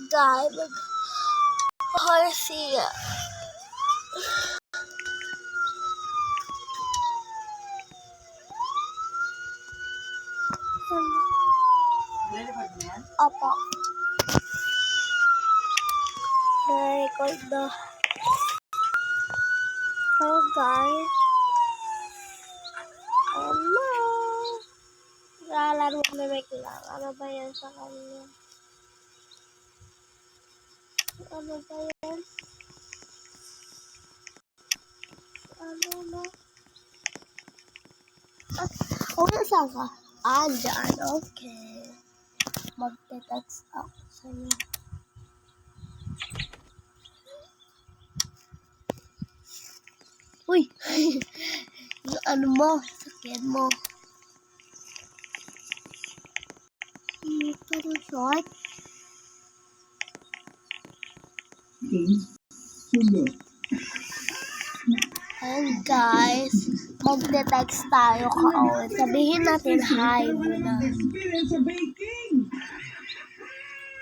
guy, Garcia. Opo. Na-record na. Hello guys. Hello. Lalaro na lang. Ano ba yan sa kanya? Ano ba yan? Ano na? Saan ka? Dyan. Okay. Magte-text ako sa'yo. Uy! Yung ano mo? Sakyan mo. Ito short. And guys, magte-text tayo ka-on. Sabihin natin hi muna.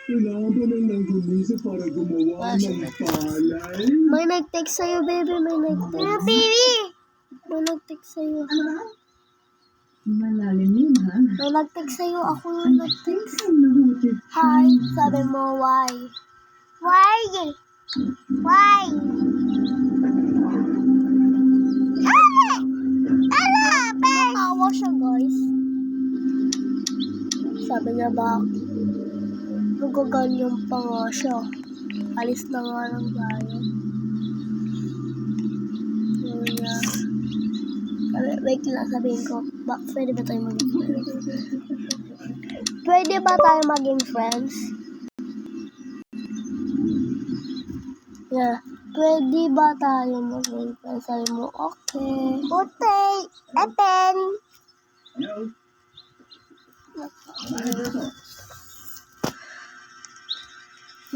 Kailangan ko nang nagumisa para gumawa ng palay. May nag-text sa'yo, baby. May nag-text. Baby! May nag-text sa'yo. Malalim yun, ha? May nag-text sa'yo. Ako yung nag-text. Hi. Sabi mo, why? Why? Why? Nakawa siya, guys. Sabi niya ba, nagaganyan pa nga siya. Alis na nga ng bayan. Sabi niya, wait lang, sabihin ko, pwede ba tayo maging friends? Pwede ba tayo maging friends? Yeah. Pwede ba tayo maging friends? Sabi mo, okay. Okay. Open.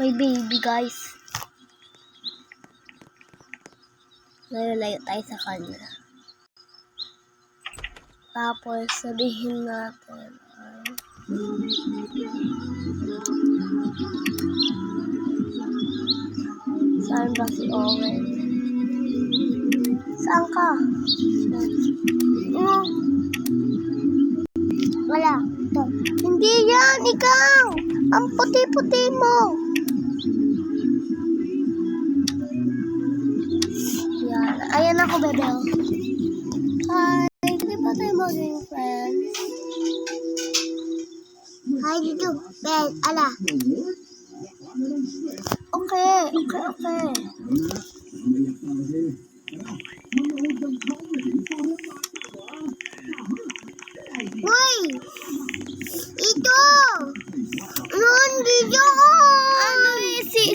May baby, guys. Layo-layo tayo sa kanya. Tapos, sabihin natin, saan ba si Owen? Saan ka? Wala. Ito. Hindi yan, ikaw! Ang puti-puti mo! Yan. Ayan ako, bebe. Hi! Pwede ba tayo maging friends? Hi, dito. Ben, ala. Okay. Uy! Ito! Hindi yan!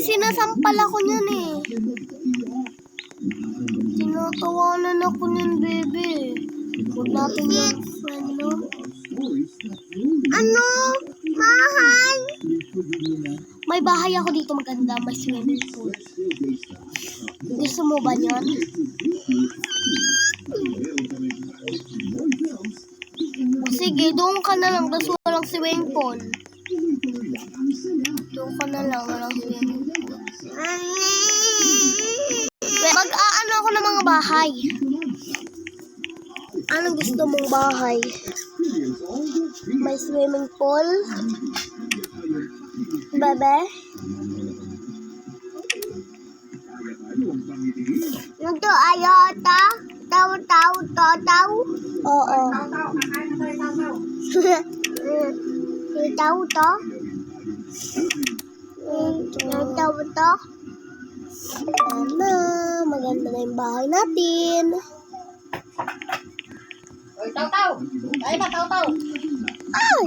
Sinasampal ako niyan eh. Tinatawanan ako niyan, baby. Huwag natin yung friend, no? Ano? Bahay? May bahay ako dito maganda. May swimming pool. Gusto mo ba yan? Sige, doon ka na lang. Tapos walang swimming pool. Doon ka na lang. Walang swimming pool. Mag-aano ako ng mga bahay. Anong gusto mong bahay? May swimming pool? Bebe? Ito ayota? Tau? Oo. Tau to? Tau to? Ano? Maganda na yung bahay natin. Oy, tau. Ay ba, tau. Ay!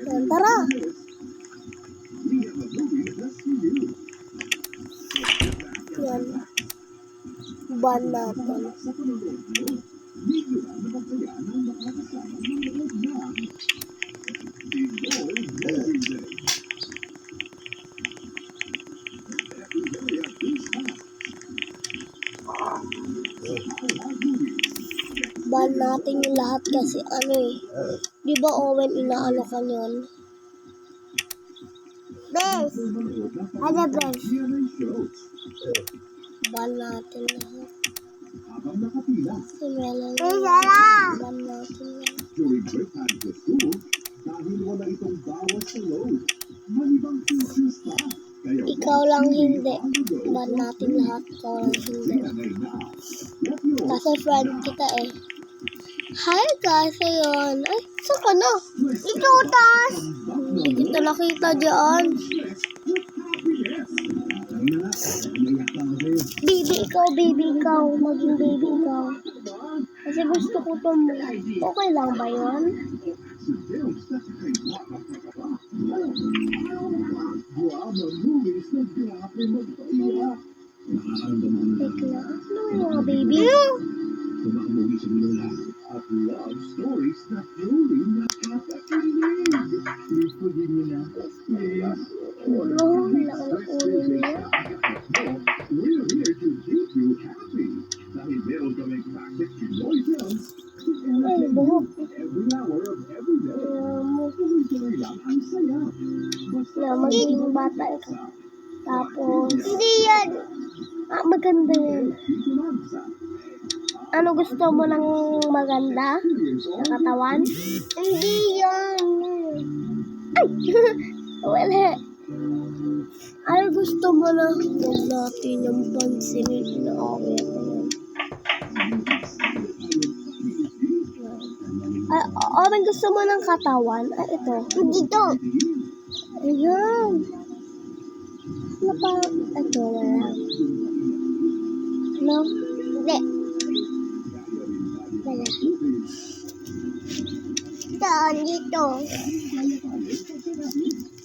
Yan, tara. Yan. Ban natin. Ban natin yung lahat kasi ano eh. Di ba Owen, inaano ka yun? Bes. Ano, Bes? Yan ang show. Ban natin lahat. Habang nakapila, Si Melanie. Ban natin lahat. during break time sa school, dahil wala itong bawas sa load. Malibang features pa. Kaya Ikaw lang hindi. Ban natin lahat. Ikaw lang hindi. Kasi friend kita eh. Hi guys, ayun. Ay, saan ka na? Ikaw, tas. Hindi kita nakita dyan. Baby ikaw. Maging baby ikaw. Kasi gusto ko to. Okay lang ba yun? Wait lang. Ano yung mga baby? At love stories na truly nakakakilig. Ipagin mo na. Ulo. Wala ka na ulo niya. We're here to keep you happy. Dahil meron kaming classic Pinoy films Ay, buhok. every hour of every day. Tuloy-tuloy lang ang saya. Na maging bata ikaw. Tapos, hindi yan. Maganda yan. Dito lang sa Ano gusto mo ng maganda? Sa katawan? Hindi yan. Ay! Wala. Ano gusto mo na? Huwag natin yung pansinin na okay ako yan. Ay, gusto mo ng katawan? Ay, ito. Dito. Ayan. Ano pa? Ito, wala. No? Hindi. Wala. Saan dito?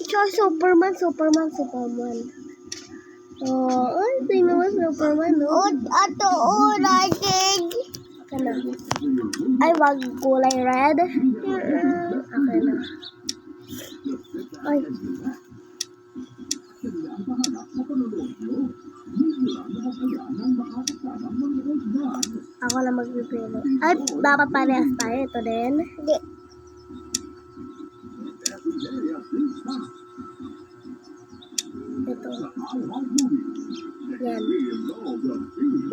Ikaw, Superman. Oh, ay, tingnan mo, Superman, no? Ato, natin. Okay na. Ay, wag kulay red. Okay na. Ay. Ako na magpipili. Ay, dapat parehas tayo. Ito din. Hindi. Ito. Yan.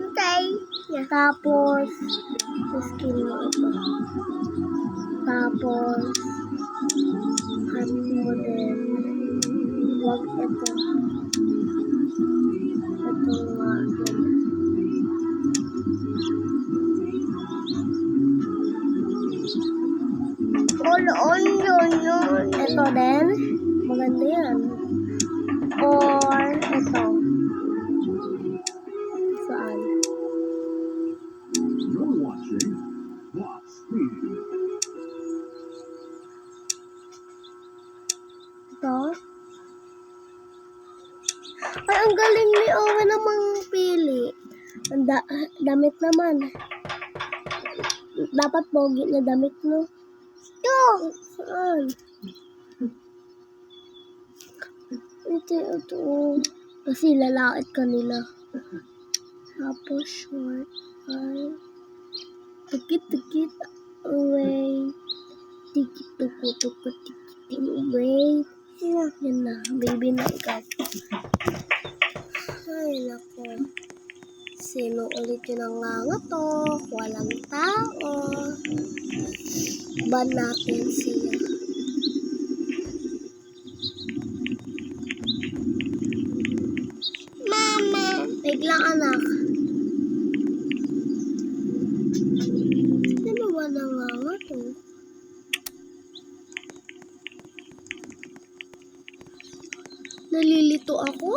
Okay. Yan. Tapos, skin mo ito. Tapos, hat mo din. Wag ito. Ito nga din. Ito din. Maganda yan. Or ito. Saan? You're watching Box TV. Ito. Ay, ang galing ni Owen namang pili. Ang damit naman. Dapat pogi na damit, no? Ito! Saan? Ito. Kasi lalait kanila. Tapos short. Ay. Tukit away. Tikit away. Yan na. Baby na ikaw. Ay, nako. Sino ulit yung nangangatok? Walang tao. Ban natin siya. Mama! Wait lang, anak. Sino ba nangangatok? Nalilito ako.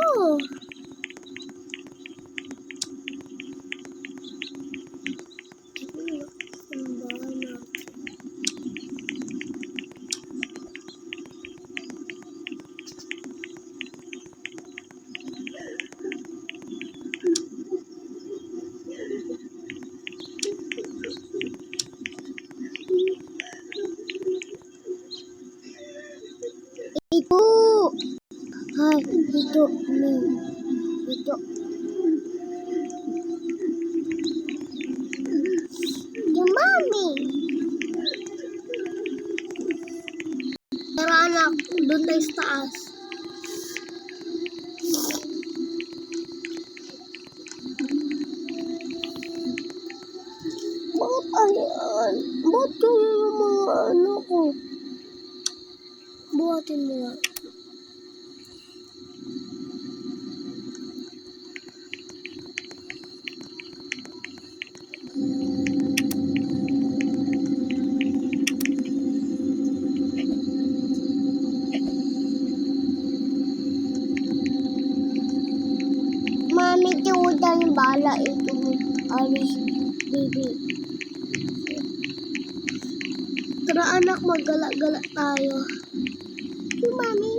Ito. Ay, ito. Ito. Yung mami. Tara anak, doon tayo sa taas. Ba't kaya yung mga ano ko? Buhatin mo nga. Mami, tiwudan bala ito. Alis, baby. Tara anak, maggala-gala tayo. Yung mami.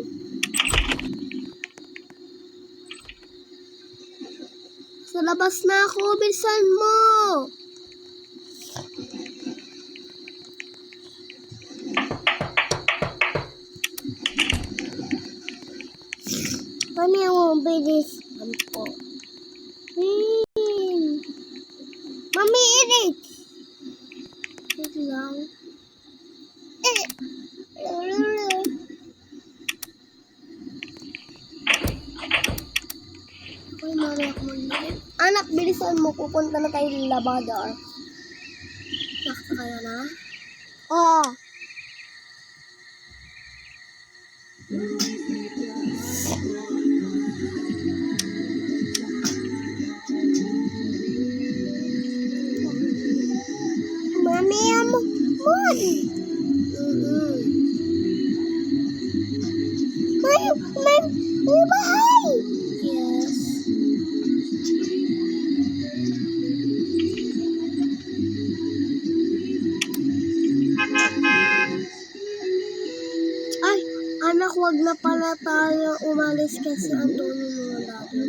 Sa labas na ako, bilisan mo. Mami, ako bilis. Ano po? Mami, edit. Wait lang. Uy, mami, ako mag-edit. Anak, bilisan mo. Pupunta na tayo ng labador. Nakita ka na? Oo. Mami, mood. May bahay. Yes. Ay, anak, wag na pala tayo umalis kasi Antonio mo dati.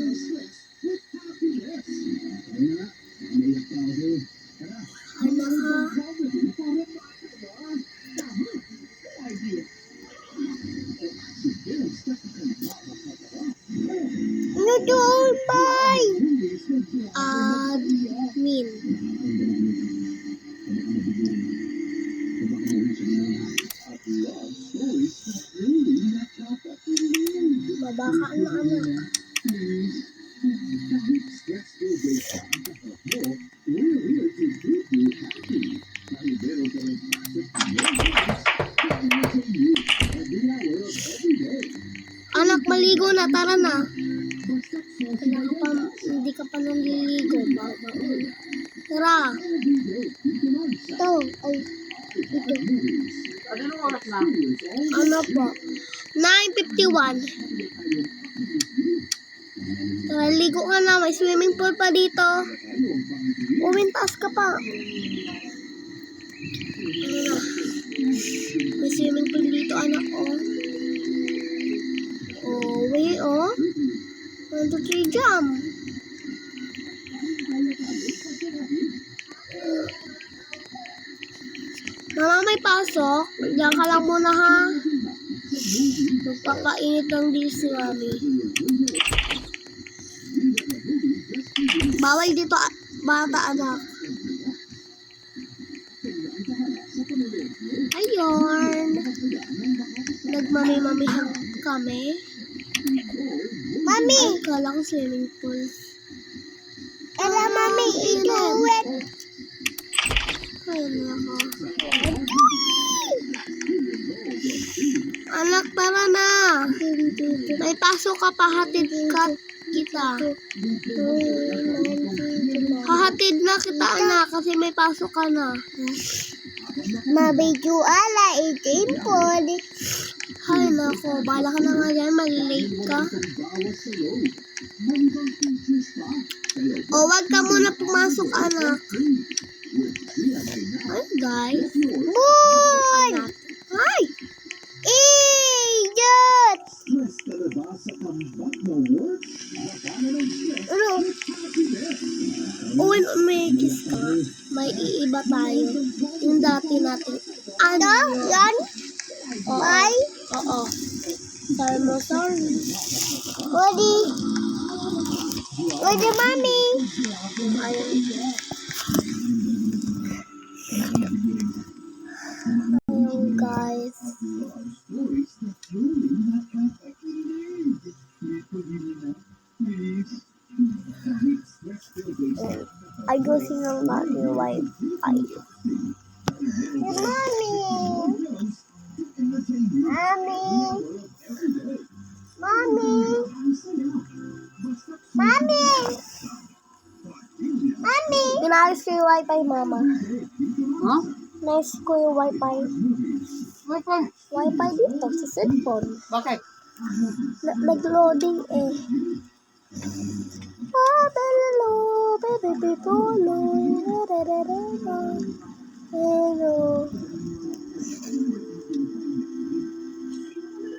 Anak ha. Ano doon, bye? Admin. Mabaka na anak. Anak, maligo na. Tara na. Hindi ka pa naliligo. Tara. Ito. Ay. Ito. Anong oras na? Ano po? 9:51. Tara, ligo ka na. May swimming pool pa dito. Umintas ka pa. Ano na? May swimming pool dito, anak, oh. Oh, wait, oh. 1, 2, 3, jump. Mama, may pasok. Diyan ka lang muna, ha? Magpakainit lang din si Mami. Bawal dito, bata, anak. Ayun. Nagmami-mami kami. Mami! Ay, kala ko swimming pool. Tara, Mami, ito wet. Ayun na ako. Anak, tara na. May pasok ka, pahatid ka kita. Hahatid na kita, anak, kasi may pasok ka na. Mabidyo ala, 18 po. Hay nako, bala ka na nga dyan, malilate ka. O, wag ka muna pumasok, anak. Ay, guys. Boy! Ay! Idiot! Ano? Uwin, may kiss ka. May iiba tayo. Yung dati natin. Ano? Yan? Bye? Oo. Sorry mo, sorry. Wadi. Wadi, Mami. Ayun. Ayun, guys. Ayusin ng bagay wifi. Mommy. Mommy. Mommy. Mommy. Mommy. Pinayos ko yung wifi, mama. Ha? Nice ko yung wifi. Wifi. Wifi dito sa cellphone. Bakit? Nag-loading eh. Ah, hello, baby, hello. Hello.